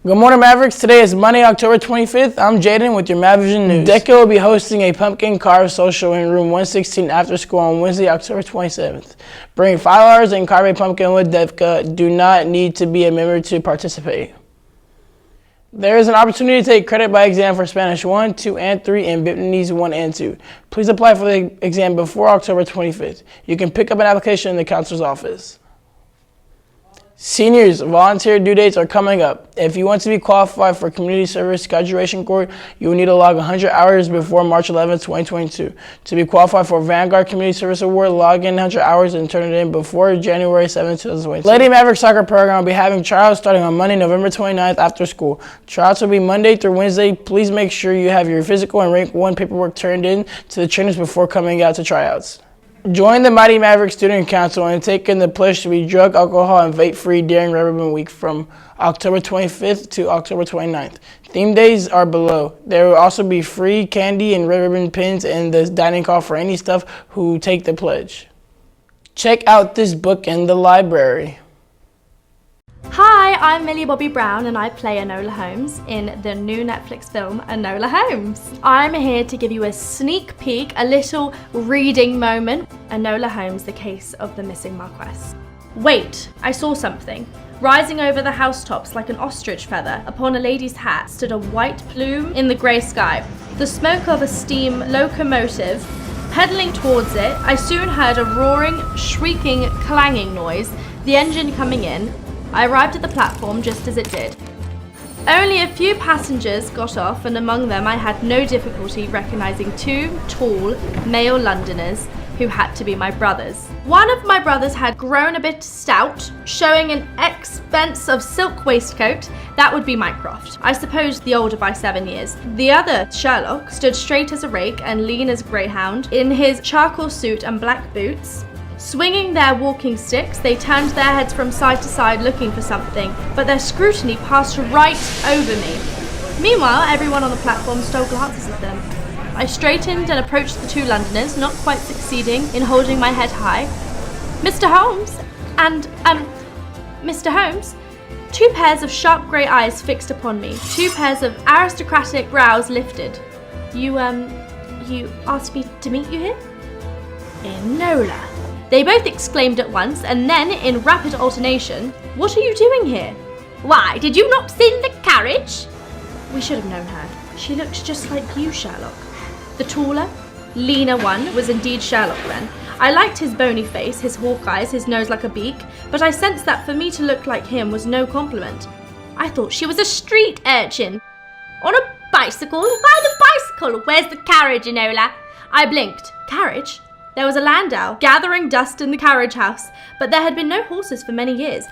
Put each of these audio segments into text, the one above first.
Good morning, Mavericks. Today is Monday, October 25th. I'm Jaden with your MAVision News. DECA will be hosting a pumpkin carve social in room 116 after school on Wednesday, October 27th. Bring $5 and carve a pumpkin with DECA. Do not need to be a member to participate. There is an opportunity to take credit by exam for Spanish 1, 2, and 3 and Vietnamese 1 and 2. Please apply for the exam before October 25th. You can pick up an application in the counselor's office. Seniors, volunteer due dates are coming up. If you want to be qualified for community service graduation court, you will need to log 100 hours before March 11, 2022. To be qualified for Vanguard Community Service Award, log in 100 hours and turn it in before January 7, 2022. Lady Maverick Soccer Program will be having tryouts starting on Monday, November 29th after school. Tryouts will be Monday through Wednesday. Please make sure you have your physical and rank 1 paperwork turned in to the trainers before coming out to tryouts. Join the Mighty Maverick Student Council and take in the pledge to be drug, alcohol, and vape-free during Red Ribbon Week from October 25th to October 29th. Theme days are below. There will also be free candy and Red Ribbon pins in the dining hall for any staff who take the pledge. Check out this book in the library. Hi, I'm Millie Bobby Brown and I play Enola Holmes in the new Netflix film Enola Holmes. I'm here to give you a sneak peek, a little reading moment. Enola Holmes, the case of the missing Marquess. Wait, I saw something. Rising over the housetops like an ostrich feather, upon a lady's hat stood a white plume in the grey sky. The smoke of a steam locomotive. Pedaling towards it, I soon heard a roaring, shrieking, clanging noise, the engine coming in. I arrived at the platform just as it did. Only a few passengers got off, and among them I had no difficulty recognizing 2 tall male Londoners who had to be my brothers. One of my brothers had grown a bit stout, showing an expense of silk waistcoat. That would be Mycroft, I suppose the older by 7 years. The other, Sherlock, stood straight as a rake and lean as a greyhound, in his charcoal suit and black boots. Swinging their walking sticks, they turned their heads from side to side looking for something, but their scrutiny passed right over me. Meanwhile, everyone on the platform stole glances at them. I straightened and approached the 2 Londoners, not quite succeeding in holding my head high. Mr. Holmes and, Mr. Holmes? 2 pairs of sharp grey eyes fixed upon me, 2 pairs of aristocratic brows lifted. You asked me to meet you here? Enola. They both exclaimed at once, and then, in rapid alternation, "What are you doing here?" "Why, did you not see the carriage?" We should have known her. She looked just like you, Sherlock. The taller, leaner one was indeed Sherlock then. I liked his bony face, his hawk eyes, his nose like a beak, but I sensed that for me to look like him was no compliment. I thought she was a street urchin. On a bicycle? Ride a bicycle! Where's the carriage, Enola? I blinked. Carriage? There was a landau gathering dust in the carriage house, but there had been no horses for many years.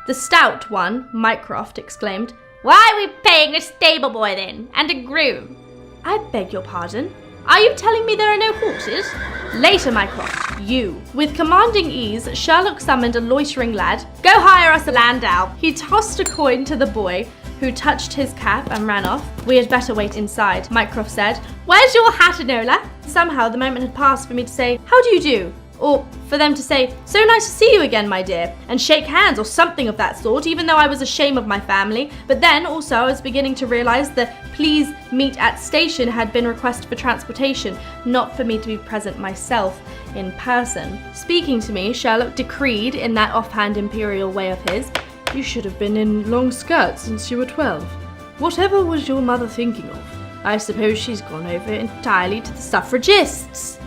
The stout one, Mycroft, exclaimed, "Why are we paying a stable boy then, and a groom?" "I beg your pardon? Are you telling me there are no horses?" "Later, Mycroft, you." With commanding ease, Sherlock summoned a loitering lad. "Go hire us a landau." He tossed a coin to the boy, who touched his cap and ran off. "We had better wait inside," Mycroft said. "Where's your hat, Enola?" Somehow the moment had passed for me to say, "How do you do?" Or for them to say, "So nice to see you again, my dear," and shake hands or something of that sort, even though I was ashamed of my family. But then also I was beginning to realize that "please meet at station" had been requested for transportation, not for me to be present myself in person. Speaking to me, Sherlock decreed in that offhand imperial way of his, "You should have been in long skirts since you were 12. Whatever was your mother thinking of? I suppose she's gone over entirely to the suffragists."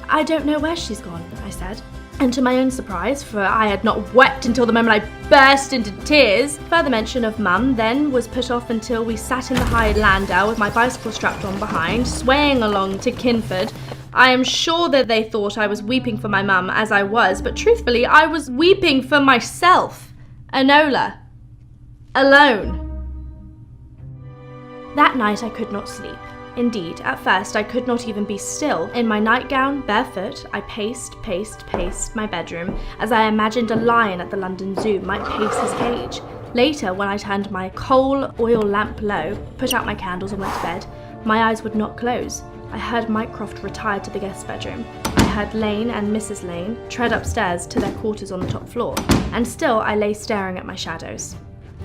"I don't know where she's gone," I said. And to my own surprise, for I had not wept until the moment I burst into tears, further mention of Mum then was put off until we sat in the hired landau with my bicycle strapped on behind, swaying along to Kinford. I am sure that they thought I was weeping for my mum, as I was, but truthfully I was weeping for myself. Enola. Alone. That night I could not sleep. Indeed, at first I could not even be still. In my nightgown, barefoot, I paced my bedroom, as I imagined a lion at the London Zoo might pace his cage. Later, when I turned my coal oil lamp low, put out my candles and went to bed, my eyes would not close. I heard Mycroft retire to the guest bedroom. I heard Lane and Mrs. Lane tread upstairs to their quarters on the top floor, and still I lay staring at my shadows.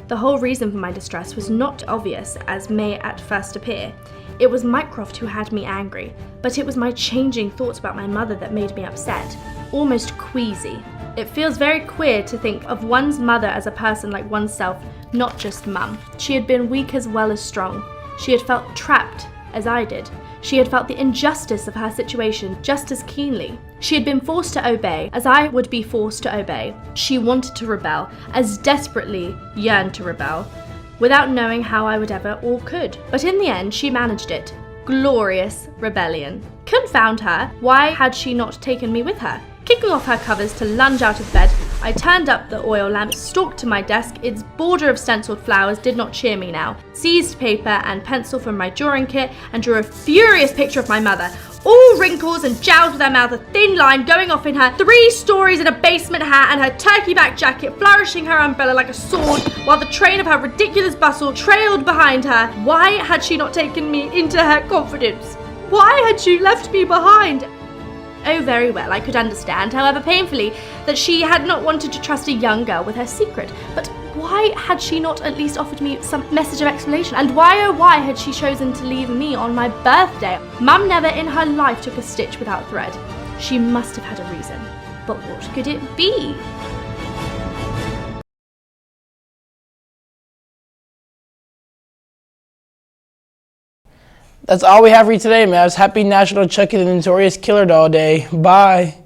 The whole reason for my distress was not obvious as may at first appear. It was Mycroft who had me angry, but it was my changing thoughts about my mother that made me upset, almost queasy. It feels very queer to think of one's mother as a person like oneself, not just mum. She had been weak as well as strong. She had felt trapped, as I did. She had felt the injustice of her situation just as keenly. She had been forced to obey, as I would be forced to obey. She wanted to rebel, as desperately yearned to rebel, without knowing how I would ever or could. But in the end, she managed it. Glorious rebellion. Confound her, why had she not taken me with her? Kicking off her covers to lunge out of bed, I turned up the oil lamp, stalked to my desk. Its border of stenciled flowers did not cheer me now. Seized paper and pencil from my drawing kit and drew a furious picture of my mother, all wrinkles and jowls with her mouth, a thin line going off in her 3 stories in a basement hat and her turkey-back jacket, flourishing her umbrella like a sword, while the train of her ridiculous bustle trailed behind her. Why had she not taken me into her confidence? Why had she left me behind? Oh, very well, I could understand, however painfully, that she had not wanted to trust a young girl with her secret. But why had she not at least offered me some message of explanation? And why, oh why, had she chosen to leave me on my birthday? Mum never in her life took a stitch without thread. She must have had a reason. But what could it be? That's all we have for you today, Mavs. Happy National Chucky the Notorious Killer Doll Day. Bye.